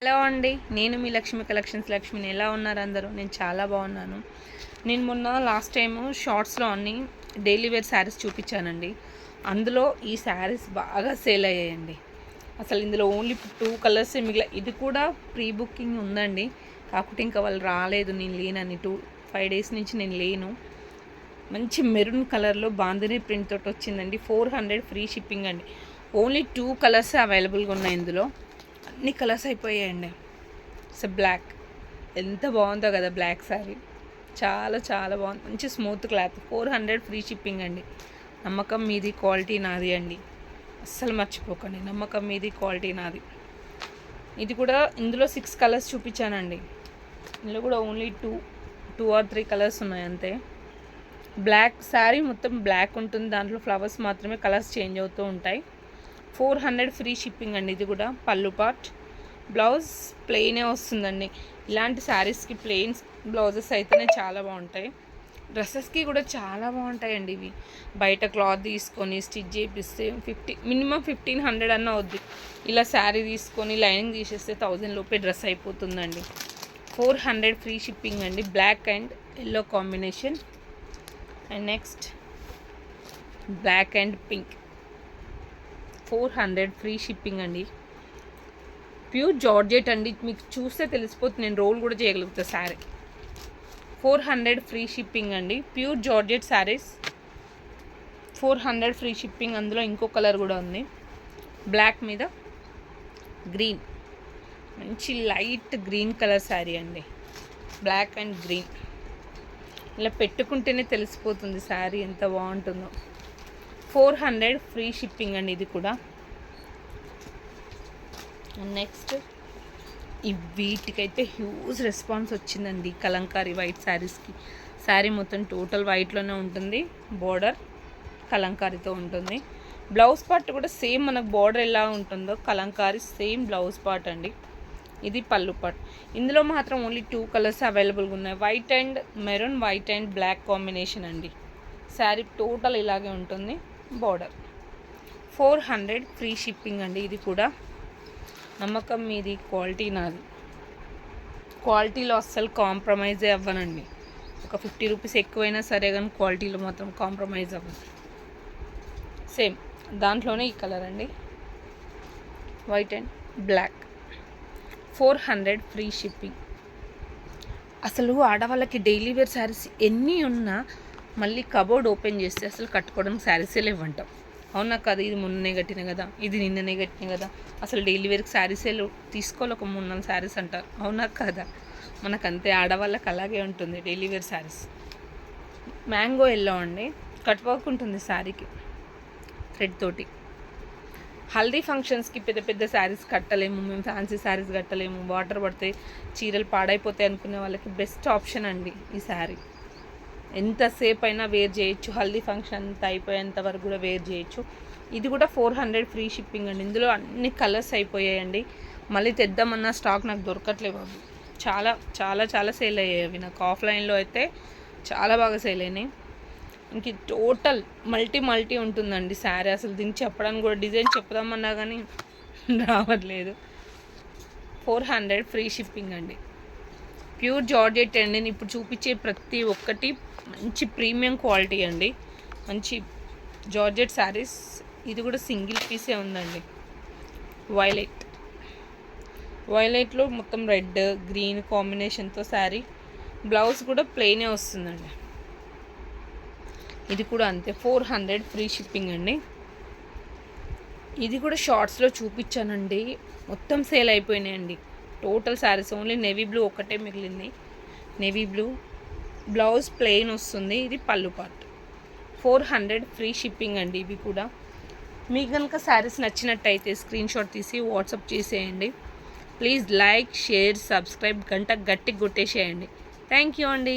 Hello అండి, నేను మీ Lakshmi collections లక్ష్మిని. ఎలా ఉన్నారు అందరూ? నేను చాలా బాగున్నాను. నేను మొన్న లాస్ట్ టైము షార్ట్స్లో అన్ని డైలీ వేర్ శారీస్ చూపించానండి. అందులో ఈ శారీస్ బాగా సేల్ అయ్యాయండి. అసలు ఇందులో ఓన్లీ 2 కలర్స్ మిగిలిన. ఇది కూడా ప్రీ బుకింగ్ ఉందండి, కాకపోతే ఇంకా వాళ్ళు రాలేదు. నేను లేనని 5 డేస్ నుంచి నేను లేను. మంచి మెరూన్ కలర్లో బాందిని ప్రింట్ తోటి వచ్చిందండి. 400 ఫ్రీ షిప్పింగ్ అండి. ఓన్లీ 2 కలర్స్ అవైలబుల్గా ఉన్నాయి ఇందులో. అన్ని కలర్స్ అయిపోయాయండి. సో బ్లాక్ ఎంత బాగుందో కదా బ్లాక్ శారీ, చాలా చాలా బాగుంది. మంచి స్మూత్ క్లాత్. 400 ఫ్రీ షిప్పింగ్ అండి. నమ్మకం మీది, క్వాలిటీ నాది అండి. అస్సలు మర్చిపోకండి, నమ్మకం మీది, క్వాలిటీ నాది. ఇది కూడా ఇందులో 6 కలర్స్ చూపించానండి. ఇందులో కూడా ఓన్లీ 2 or 3 కలర్స్ ఉన్నాయి అంతే. బ్లాక్ శారీ మొత్తం బ్లాక్ ఉంటుంది, దాంట్లో ఫ్లవర్స్ మాత్రమే కలర్స్ చేంజ్ అవుతూ ఉంటాయి. 400 ఫ్రీ షిప్పింగ్ అండి. ఇది కూడా పళ్ళు పార్ట్. బ్లౌజ్ ప్లెయినే వస్తుందండి. ఇలాంటి శారీస్కి ప్లెయిన్స్ బ్లౌజెస్ అయితేనే చాలా బాగుంటాయి. డ్రెస్సెస్కి కూడా చాలా బాగుంటాయండి ఇవి. బయట క్లాత్ తీసుకొని స్టిచ్ చేపిస్తే మినిమం 1500 అన్న అవుద్ది. ఇలా శారీ తీసుకొని లైనింగ్ తీసేస్తే 1000 లోపే డ్రెస్ అయిపోతుందండి. 400 ఫ్రీ షిప్పింగ్ అండి. Black and yellow combination. And next black and pink. 400 free shipping అండి. ప్యూర్ జార్జెట్ అండి, మీకు చూస్తే తెలిసిపోతుంది. నేను రోల్ కూడా చేయగలుగుతా శారీ. 400 ఫ్రీ షిప్పింగ్ అండి. Pure georgette saris 400 free shipping. అందులో ఇంకో కలర్ కూడా ఉంది, బ్లాక్ మీద గ్రీన్. మంచి లైట్ గ్రీన్ కలర్ శారీ అండి. బ్లాక్ అండ్ గ్రీన్ ఇలా పెట్టుకుంటేనే తెలిసిపోతుంది శారీ ఎంత బాగుంటుందో. 400 ఫ్రీ షిప్పింగ్ అండి. ఇది కూడా. నెక్స్ట్ వీటికైతే హ్యూజ్ రెస్పాన్స్ వచ్చిందండి. కలంకారీ వైట్ శారీస్కి. శారీ మొత్తం టోటల్ వైట్లోనే ఉంటుంది. బోర్డర్ కలంకారీతో ఉంటుంది. బ్లౌజ్ పార్ట్ కూడా సేమ్ మనకు బోర్డర్ ఎలా ఉంటుందో కలంకారీ సేమ్ బ్లౌజ్ పార్ట్ అండి. ఇది పళ్ళు పార్ట్. ఇందులో మాత్రం ఓన్లీ 2 కలర్స్ అవైలబుల్గా ఉన్నాయి, white and maroon, white and black combination అండి. శారీ టోటల్ ఇలాగే ఉంటుంది. బోర్డర్ 400 ఫ్రీ షిప్పింగ్ అండి. ఇది కూడా నమ్మకం మీది, క్వాలిటీ నాది. క్వాలిటీలో అస్సలు కాంప్రమైజే అవ్వనండి. ఒక 50 రూపీస్ ఎక్కువైనా సరే కానీ క్వాలిటీలో మాత్రం కాంప్రమైజ్ అవ్వదు. సేమ్ దాంట్లోనే ఈ కలర్ అండి, white and black. 400 free shipping. అసలు ఆడవాళ్ళకి డైలీ వేర్ శారీస్ ఎన్ని ఉన్నా మళ్ళీ కబోర్డ్ ఓపెన్ చేస్తే అసలు కట్టుకోవడం శారీసే లేవంటాం. అవునా కదా? ఇది మొన్ననే కట్టిన కదా, ఇది నిన్ననే కట్టిన కదా, అసలు డైలీ వేర్కి శారీసే తీసుకోవాలి, ఒక 3-4 శారీస్ అంటారు. అవునా కదా? మనకంతే, ఆడవాళ్ళకి అలాగే ఉంటుంది daily wear saris. Mango yellow అండి, కట్ వర్క్ ఉంటుంది శారీకి థ్రెడ్ తోటి. హల్దీ ఫంక్షన్స్కి పెద్ద పెద్ద శారీస్ కట్టలేము మేము, ఫ్యాన్సీ శారీస్ కట్టలేము, వాటర్ పడితే చీరలు పాడైపోతాయి అనుకునే వాళ్ళకి బెస్ట్ ఆప్షన్ అండి ఈ శారీ. ఎంతసేపు అయినా వేర్ చేయొచ్చు, హల్దీ ఫంక్షన్ అంతా అయిపోయేంత వరకు కూడా వేర్ చేయొచ్చు. ఇది కూడా 400 ఫ్రీ షిప్పింగ్ అండి. ఇందులో అన్ని కలర్స్ అయిపోయాయండి. మళ్ళీ తెద్దామన్నా స్టాక్ నాకు దొరకట్లేవు. అవి చాలా చాలా చాలా సేల్ అయ్యాయి అవి నాకు. ఆఫ్లైన్లో అయితే చాలా బాగా సేల్ అయినాయి. ఇంక టోటల్ మల్టీ ఉంటుందండి శారీ. అసలు దీన్ని చెప్పడానికి కూడా, డిజైన్ చెప్దామన్నా కానీ రావట్లేదు. 400 ఫ్రీ షిప్పింగ్ అండి. ప్యూర్ జార్జెట్ అండి. నేను ఇప్పుడు చూపించే ప్రతి ఒక్కటి మంచి ప్రీమియం క్వాలిటీ అండి. మంచి జార్జెట్ శారీస్. ఇది కూడా సింగిల్ పీసే ఉందండి. వైలెట్లో మొత్తం రెడ్ గ్రీన్ కాంబినేషన్తో శారీ. బ్లౌజ్ కూడా ప్లెయినే వస్తుందండి. ఇది కూడా అంతే, 400 ఫ్రీ షిప్పింగ్ అండి. ఇది కూడా షార్ట్స్లో చూపించానండి, మొత్తం సేల్ అయిపోయినాయండి. Total saris only navy blue ఒకటే మిగిలింది. నేవీ బ్లూ, బ్లౌజ్ ప్లెయిన్ వస్తుంది. ఇది పళ్ళు పార్ట్. 400 ఫ్రీ షిప్పింగ్ అండి. ఇవి కూడా మీకు కనుక శారీస్ నచ్చినట్టయితే స్క్రీన్ షాట్ తీసి వాట్సాప్ చేసేయండి. ప్లీజ్ లైక్, షేర్, సబ్స్క్రైబ్, గంట గట్టిగా కొట్టేసేయండి. థ్యాంక్ యూ అండి.